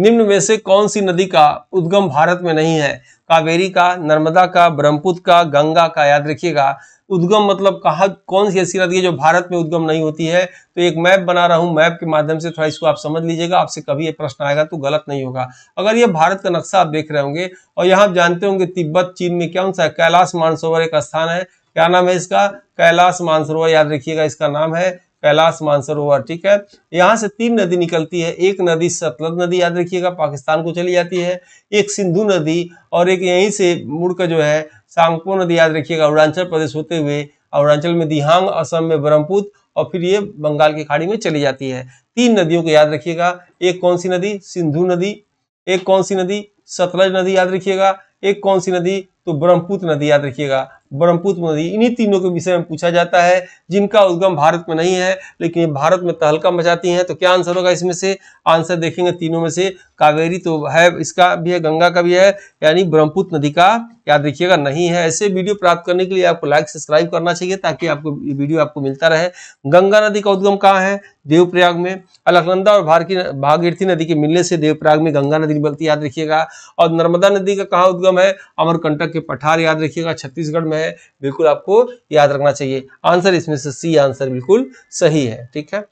निम्न में से कौन सी नदी का उद्गम भारत में नहीं है? कावेरी का, नर्मदा का, ब्रह्मपुत्र का, गंगा का। याद रखिएगा, उद्गम मतलब कहा कौन सी ऐसी नदी है जो भारत में उद्गम नहीं होती है। तो एक मैप बना रहा हूं, मैप के माध्यम से थोड़ा इसको आप समझ लीजिएगा, आपसे कभी ये प्रश्न आएगा तो गलत नहीं होगा। अगर ये भारत का नक्शा आप देख रहे होंगे और यहाँ आप जानते होंगे तिब्बत चीन में कौन सा है, कैलाश मानसरोवर एक स्थान है। क्या नाम है इसका? कैलाश मानसरोवर। याद रखिएगा, इसका नाम है कैलाश मानसरोवर। ठीक है, यहाँ से 3 नदी निकलती है। एक नदी सतलज नदी, याद रखिएगा, पाकिस्तान को चली जाती है। एक सिंधु नदी, और एक यहीं से मुड़कर जो है सांगपो नदी, याद रखिएगा, अरुणाचल प्रदेश होते हुए अरुणाचल में दिहांग, असम में ब्रह्मपुत्र, और फिर ये बंगाल की खाड़ी में चली जाती है। 3 नदियों को याद रखिएगा। एक कौन सी नदी? सिंधु नदी। एक कौन सी नदी? सतलज नदी, याद रखिएगा। एक कौन सी नदी? तो ब्रह्मपुत्र नदी, याद रखिएगा, ब्रह्मपुत्र नदी। इन्हीं तीनों के विषय में पूछा जाता है, जिनका उद्गम भारत में नहीं है लेकिन ये भारत में तहलका मचाती हैं। तो क्या आंसर होगा इसमें से? आंसर देखेंगे तीनों में से कावेरी तो है, इसका भी है, गंगा का भी है, यानी ब्रह्मपुत्र नदी का याद रखिएगा नहीं है। ऐसे वीडियो प्राप्त करने के लिए आपको लाइक सब्सक्राइब करना चाहिए ताकि आपको ये वीडियो आपको मिलता रहे। गंगा नदी का उद्गम कहाँ है? देवप्रयाग में। अलकनंदा और भागीरथी नदी के मिलने से देवप्रयाग में गंगा नदी निकलती है, याद रखिएगा। और नर्मदा नदी का कहाँ उद्गम है? अमरकंटक के पठार, याद रखिएगा, छत्तीसगढ़ में है। बिल्कुल आपको याद रखना चाहिए। आंसर इसमें से सी आंसर बिल्कुल सही है। ठीक है।